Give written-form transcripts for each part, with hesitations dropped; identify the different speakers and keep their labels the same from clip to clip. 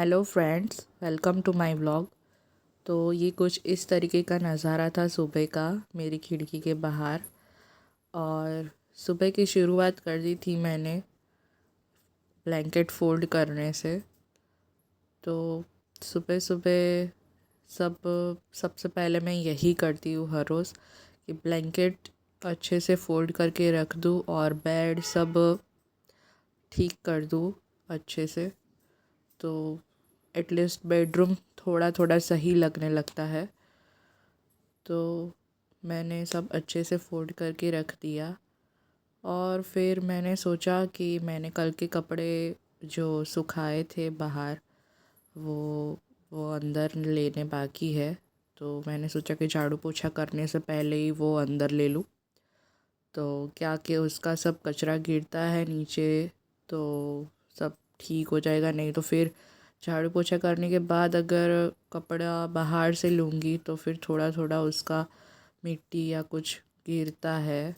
Speaker 1: Hello friends, welcome to my vlog. तो ये कुछ इस तरीके का नज़ारा था सुबह का मेरी खिड़की के बाहर। और सुबह की शुरुआत कर दी थी मैंने ब्लैंकेट फोल्ड करने से। तो सुबह सुबह सब सबसे पहले मैं यही करती हूँ हर रोज़ कि ब्लैंकेट अच्छे से फोल्ड करके रख दूँ और बेड सब ठीक कर दूँ अच्छे से। तो एटलीस्ट बेडरूम थोड़ा थोड़ा सही लगने लगता है। तो मैंने सब अच्छे से फोल्ड करके रख दिया और फिर मैंने सोचा कि मैंने कल के कपड़े जो सुखाए थे बाहर वो वो अंदर लेने बाकी है। तो मैंने सोचा कि झाड़ू पोछा करने से पहले ही वो अंदर ले लूँ। तो क्या कि उसका सब कचरा गिरता है नीचे, तो सब ठीक हो जाएगा। नहीं तो फिर झाड़ू पोछा करने के बाद अगर कपड़ा बाहर से लूँगी तो फिर थोड़ा थोड़ा उसका मिट्टी या कुछ गिरता है,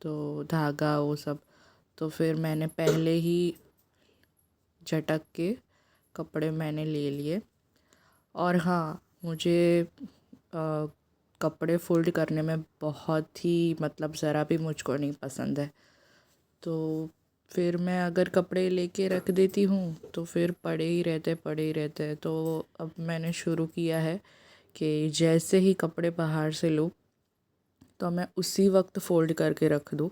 Speaker 1: तो धागा वो सब। तो फिर मैंने पहले ही झटक के कपड़े मैंने ले लिए। और हाँ, मुझे कपड़े फोल्ड करने में बहुत ही मतलब ज़रा भी मुझको नहीं पसंद है। तो फिर मैं अगर कपड़े लेके रख देती हूँ तो फिर पड़े ही रहते हैं। तो अब मैंने शुरू किया है कि जैसे ही कपड़े बाहर से लूँ तो मैं उसी वक्त फ़ोल्ड करके रख दूँ,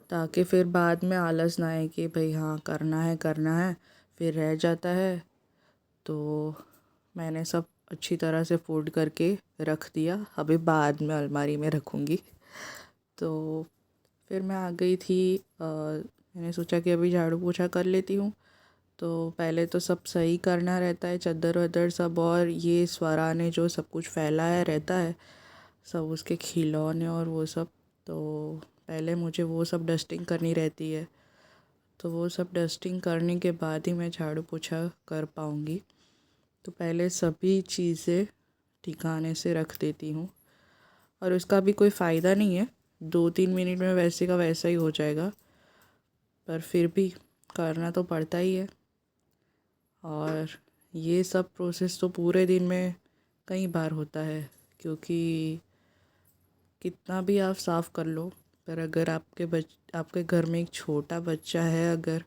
Speaker 1: ताकि फिर बाद में आलस ना आए कि भाई हाँ करना है फिर रह जाता है। तो मैंने सब अच्छी तरह से फ़ोल्ड करके रख दिया, अभी बाद में अलमारी में रखूँगी। तो फिर मैं आ गई थी। मैंने सोचा कि अभी झाड़ू पोछा कर लेती हूँ। तो पहले तो सब सही करना रहता है, चद्दर वद्दर सब, और ये स्वरा ने जो सब कुछ फैलाया रहता है, सब उसके खिलौने और वो सब। तो पहले मुझे वो सब डस्टिंग करनी रहती है। तो वो सब डस्टिंग करने के बाद ही मैं झाड़ू पोछा कर पाऊँगी। तो पहले सभी चीज़ें ठिकाने से रख देती हूँ। और उसका भी कोई फ़ायदा नहीं है, 2-3 मिनट में वैसे का वैसा ही हो जाएगा, पर फिर भी करना तो पड़ता ही है। और ये सब प्रोसेस तो पूरे दिन में कई बार होता है, क्योंकि कितना भी आप साफ़ कर लो, पर अगर आपके घर में एक छोटा बच्चा है अगर,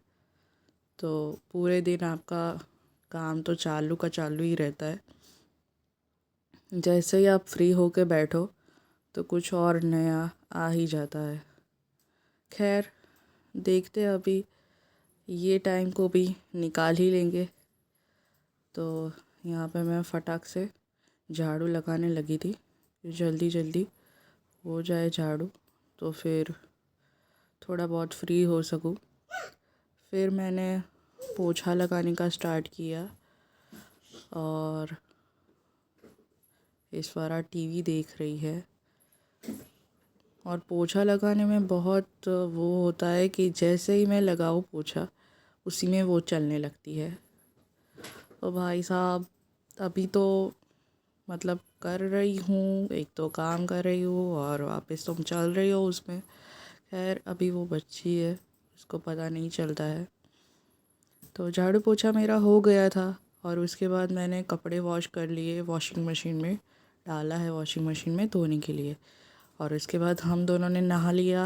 Speaker 1: तो पूरे दिन आपका काम तो चालू का चालू ही रहता है। जैसे ही आप फ्री होके बैठो तो कुछ और नया आ ही जाता है। खैर, देखते अभी ये टाइम को भी निकाल ही लेंगे। तो यहाँ पे मैं फटाक से झाड़ू लगाने लगी थी, जल्दी जल्दी हो जाए झाड़ू, तो फिर थोड़ा बहुत फ्री हो सकूँ। फिर मैंने पोछा लगाने का स्टार्ट किया और ईश्वरा टीवी देख रही है। और पोछा लगाने में बहुत वो होता है कि जैसे ही मैं लगाऊँ पोछा, उसी में वो चलने लगती है। तो भाई साहब, अभी तो मतलब कर रही हूँ, एक तो काम कर रही हूँ और वापस तुम चल रही हो उसमें। खैर, अभी वो बच्ची है, उसको पता नहीं चलता है। तो झाड़ू पोछा मेरा हो गया था और उसके बाद मैंने कपड़े वॉश कर लिए, वॉशिंग मशीन में डाला है, वॉशिंग मशीन में धोने के लिए। और उसके बाद हम दोनों ने नहा लिया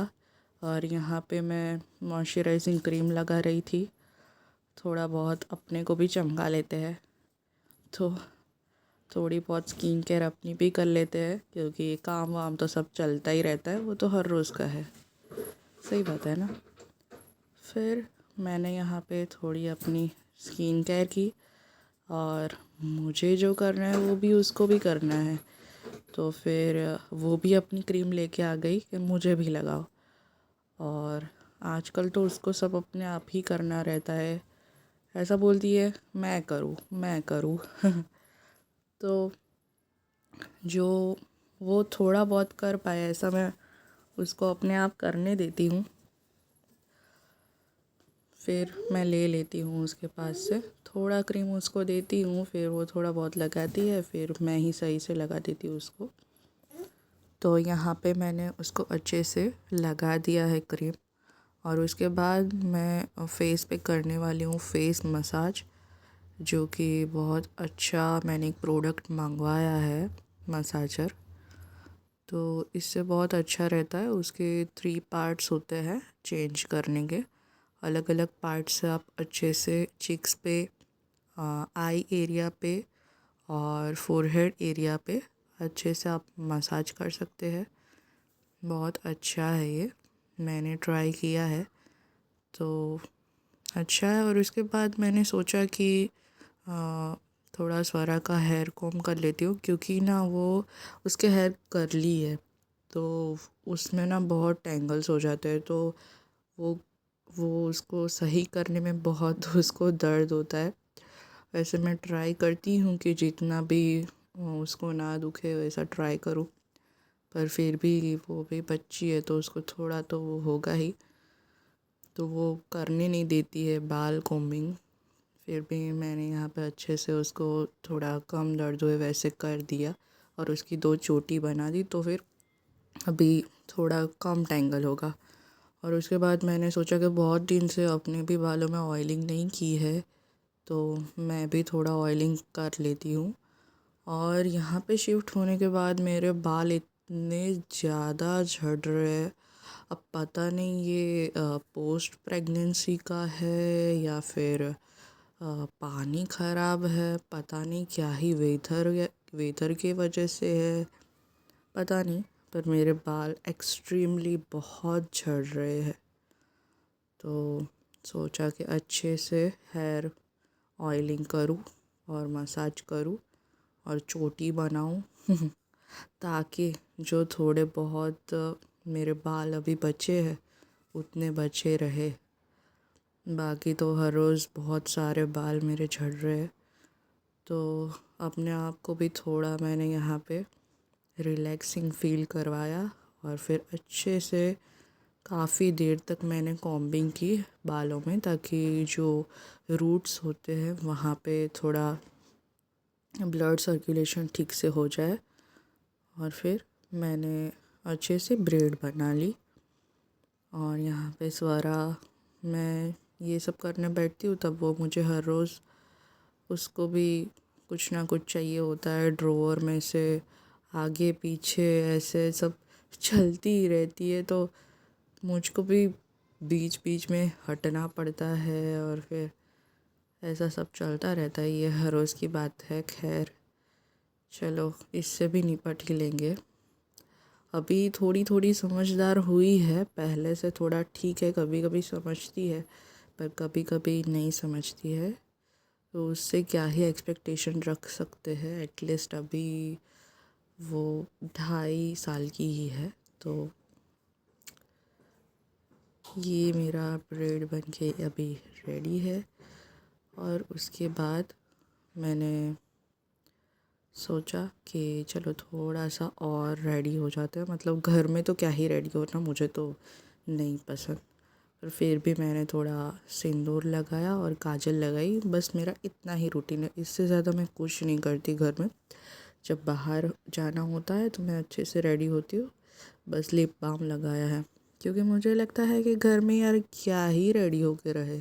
Speaker 1: और यहाँ पे मैं मॉइस्चराइजिंग क्रीम लगा रही थी। थोड़ा बहुत अपने को भी चमका लेते हैं, तो थोड़ी बहुत स्किन केयर अपनी भी कर लेते हैं, क्योंकि काम वाम तो सब चलता ही रहता है, वो तो हर रोज़ का है। सही बात है ना। फिर मैंने यहाँ पे थोड़ी अपनी स्किन केयर की और मुझे जो करना है वो भी उसको भी करना है। तो फिर वो भी अपनी क्रीम लेके आ गई कि मुझे भी लगाओ। और आजकल तो उसको सब अपने आप ही करना रहता है, ऐसा बोलती है मैं करूँ तो जो वो थोड़ा बहुत कर पाए ऐसा मैं उसको अपने आप करने देती हूँ। फिर मैं ले लेती हूँ उसके पास से थोड़ा क्रीम, उसको देती हूँ, फिर वो थोड़ा बहुत लगाती है, फिर मैं ही सही से लगा देती हूँ उसको। तो यहाँ पे मैंने उसको अच्छे से लगा दिया है क्रीम। और उसके बाद मैं फेस पे करने वाली हूँ फेस मसाज। जो कि बहुत अच्छा मैंने एक प्रोडक्ट मंगवाया है, मसाजर। तो इससे बहुत अच्छा रहता है। उसके 3 पार्ट्स होते हैं चेंज करने के। अलग अलग पार्ट से आप अच्छे से चिक्स पे, आई एरिया पे और फोरहेड एरिया पे अच्छे से आप मसाज कर सकते हैं। बहुत अच्छा है ये, मैंने ट्राई किया है तो अच्छा है। और उसके बाद मैंने सोचा कि थोड़ा स्वरा का हेयर कॉम्ब कर लेती हूँ, क्योंकि ना वो उसके हेयर कर्ली है तो उसमें ना बहुत टेंगल्स हो जाते हैं। तो वो वो उसको सही करने में बहुत उसको दर्द होता है। वैसे मैं ट्राई करती हूँ कि जितना भी उसको ना दुखे वैसा ट्राई करूँ, पर फिर भी वो भी बच्ची है तो उसको थोड़ा तो वो होगा ही। तो वो करने नहीं देती है बाल कोम्बिंग। फिर भी मैंने यहाँ पे अच्छे से उसको थोड़ा कम दर्द हुए वैसे कर दिया और उसकी 2 चोटी बना दी, तो फिर अभी थोड़ा कम टेंगल होगा। और उसके बाद मैंने सोचा कि बहुत दिन से अपने भी बालों में ऑयलिंग नहीं की है, तो मैं भी थोड़ा ऑयलिंग कर लेती हूँ। और यहाँ पे शिफ्ट होने के बाद मेरे बाल इतने ज़्यादा झड़ रहे हैं। अब पता नहीं ये पोस्ट प्रेगनेंसी का है या फिर पानी ख़राब है, पता नहीं क्या ही वेदर के वजह से है, पता नहीं। पर मेरे बाल एक्सट्रीमली बहुत झड़ रहे हैं। तो सोचा कि अच्छे से हेयर ऑयलिंग करूँ और मसाज करूँ और चोटी बनाऊँ ताकि जो थोड़े बहुत मेरे बाल अभी बचे हैं उतने बचे रहे। बाकी तो हर रोज़ बहुत सारे बाल मेरे झड़ रहे हैं। तो अपने आप को भी थोड़ा मैंने यहाँ पे रिलैक्सिंग फ़ील करवाया और फिर अच्छे से काफ़ी देर तक मैंने कॉम्बिंग की बालों में, ताकि जो रूट्स होते हैं वहाँ पे थोड़ा ब्लड सर्कुलेशन ठीक से हो जाए। और फिर मैंने अच्छे से ब्रेड बना ली। और यहाँ पे स्वरा, मैं ये सब करने बैठती हूँ तब वो मुझे हर रोज़, उसको भी कुछ ना कुछ चाहिए होता है। ड्रॉअर में से आगे पीछे ऐसे सब चलती ही रहती है, तो मुझको भी बीच बीच में हटना पड़ता है और फिर ऐसा सब चलता रहता है। ये हर रोज़ की बात है। खैर चलो, इससे भी निपट ही लेंगे। अभी थोड़ी थोड़ी समझदार हुई है, पहले से थोड़ा ठीक है। कभी कभी समझती है पर कभी कभी नहीं समझती है, तो उससे क्या ही एक्सपेक्टेशन रख सकते हैं। एटलीस्ट अभी वो 2.5 साल की ही है। तो ये मेरा ब्रेड बन के अभी रेडी है। और उसके बाद मैंने सोचा कि चलो थोड़ा सा और रेडी हो जाते हैं। मतलब घर में तो क्या ही रेडी होना, मुझे तो नहीं पसंद, पर फिर भी मैंने थोड़ा सिंदूर लगाया और काजल लगाई। बस मेरा इतना ही रूटीन है, इससे ज़्यादा मैं कुछ नहीं करती घर में। जब बाहर जाना होता है तो मैं अच्छे से रेडी होती हूँ, बस लिप बाम लगाया है, क्योंकि मुझे लगता है कि घर में यार क्या ही रेडी होके रहे।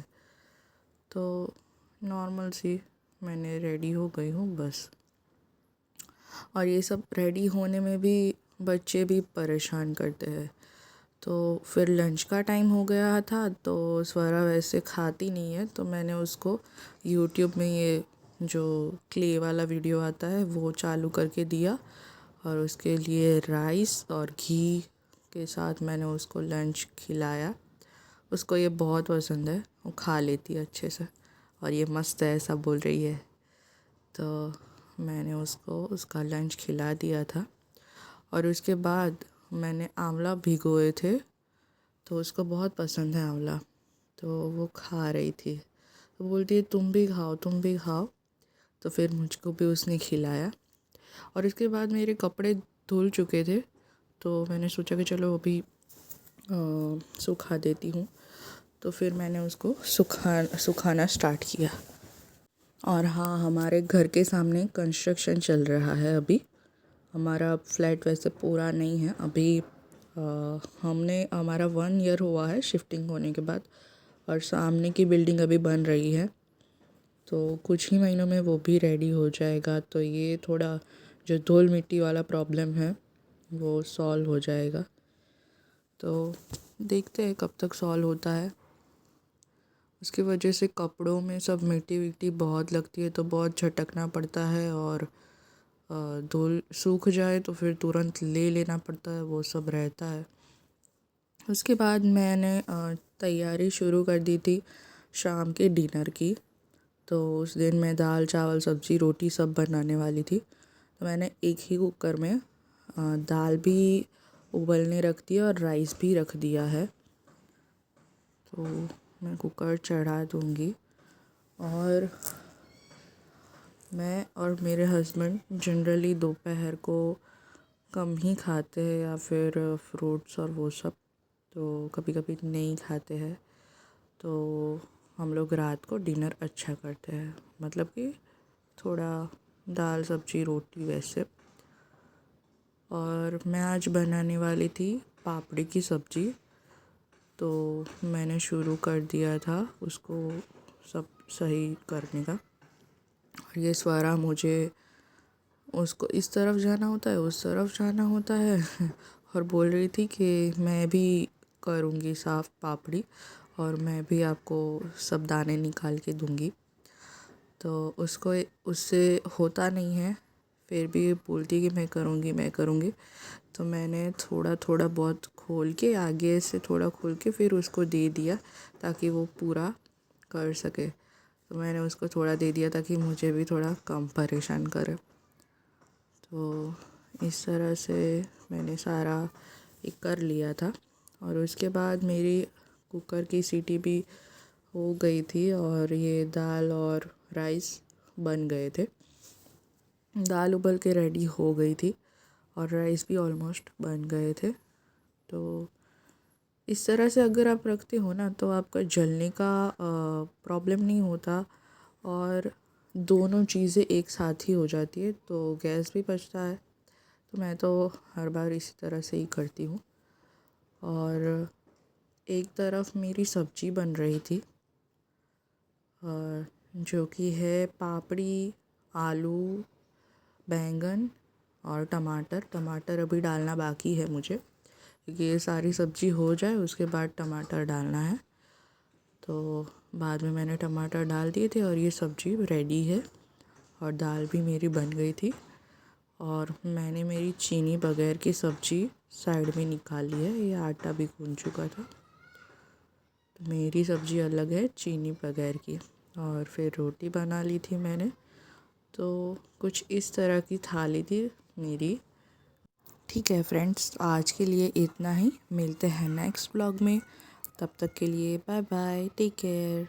Speaker 1: तो नॉर्मल सी मैंने रेडी हो गई हूँ बस। और ये सब रेडी होने में भी बच्चे भी परेशान करते हैं। तो फिर लंच का टाइम हो गया था, तो स्वरा वैसे खाती नहीं है, तो मैंने उसको यूट्यूब में ये जो क्ले वाला वीडियो आता है वो चालू करके दिया और उसके लिए राइस और घी के साथ मैंने उसको लंच खिलाया। उसको ये बहुत पसंद है, वो खा लेती है अच्छे से और ये मस्त है ऐसा बोल रही है। तो मैंने उसको उसका लंच खिला दिया था। और उसके बाद मैंने आंवला भिगोए थे, तो उसको बहुत पसंद है आंवला, तो वो खा रही थी। तो बोलती है तुम भी खाओ, तुम भी खाओ। तो फिर मुझको भी उसने खिलाया। और इसके बाद मेरे कपड़े धुल चुके थे, तो मैंने सोचा कि चलो अभी सुखा देती हूँ। तो फिर मैंने उसको सुखाना स्टार्ट किया। और हाँ, हमारे घर के सामने कंस्ट्रक्शन चल रहा है अभी। हमारा फ्लैट वैसे पूरा नहीं है अभी। हमने हमारा 1 ईयर हुआ है शिफ्टिंग होने के बाद, और सामने की बिल्डिंग अभी बन रही है। तो कुछ ही महीनों में वो भी रेडी हो जाएगा। तो ये थोड़ा जो धूल मिट्टी वाला प्रॉब्लम है वो सॉल्व हो जाएगा। तो देखते हैं कब तक सॉल्व होता है। उसकी वजह से कपड़ों में सब मिट्टी विट्टी बहुत लगती है, तो बहुत झटकना पड़ता है, और धूल सूख जाए तो फिर तुरंत ले लेना पड़ता है, वो सब रहता है। उसके बाद मैंने तैयारी शुरू कर दी थी शाम के डिनर की। तो उस दिन मैं दाल चावल सब्ज़ी रोटी सब बनाने वाली थी। तो मैंने एक ही कुकर में दाल भी उबलने रख दिया और राइस भी रख दिया है। तो मैं कुकर चढ़ा दूँगी। और मैं और मेरे हस्बैंड जनरली दोपहर को कम ही खाते हैं, या फिर फ्रूट्स और वो सब तो कभी कभी नहीं खाते हैं। तो हम लोग रात को डिनर अच्छा करते हैं, मतलब कि थोड़ा दाल सब्जी रोटी वैसे। और मैं आज बनाने वाली थी पापड़ी की सब्ज़ी। तो मैंने शुरू कर दिया था उसको सब सही करने का। और ये स्वरा मुझे उसको इस तरफ जाना होता है, उस तरफ जाना होता है और बोल रही थी कि मैं भी करूँगी साफ़ पापड़ी, और मैं भी आपको सब दाने निकाल के दूँगी। तो उसको उससे होता नहीं है, फिर भी बोलती कि मैं करूँगी मैं करूँगी। तो मैंने थोड़ा थोड़ा बहुत खोल के, आगे से थोड़ा खोल के फिर उसको दे दिया ताकि वो पूरा कर सके। तो मैंने उसको थोड़ा दे दिया ताकि मुझे भी थोड़ा कम परेशान करे। तो इस तरह से मैंने सारा एक कर लिया था। और उसके बाद मेरी कुकर की सीटी भी हो गई थी, और ये दाल और राइस बन गए थे। दाल उबल के रेडी हो गई थी और राइस भी ऑलमोस्ट बन गए थे। तो इस तरह से अगर आप रखते हो ना, तो आपका जलने का प्रॉब्लम नहीं होता, और दोनों चीज़ें एक साथ ही हो जाती है, तो गैस भी बचता है। तो मैं तो हर बार इसी तरह से ही करती हूँ। और एक तरफ मेरी सब्जी बन रही थी, जो कि है पापड़ी, आलू, बैंगन और टमाटर अभी डालना बाकी है मुझे, क्योंकि ये सारी सब्ज़ी हो जाए उसके बाद टमाटर डालना है। तो बाद में मैंने टमाटर डाल दिए थे और ये सब्ज़ी रेडी है। और दाल भी मेरी बन गई थी, और मैंने मेरी चीनी बगैर की सब्ज़ी साइड में निकाल ली है। ये आटा भी गूंद चुका था। तो मेरी सब्ज़ी अलग है चीनी बगैर की। और फिर रोटी बना ली थी मैंने। तो कुछ इस तरह की थाली थी मेरी। ठीक है फ्रेंड्स, आज के लिए इतना ही। मिलते हैं नेक्स्ट ब्लॉग में। तब तक के लिए बाय बाय, टेक केयर।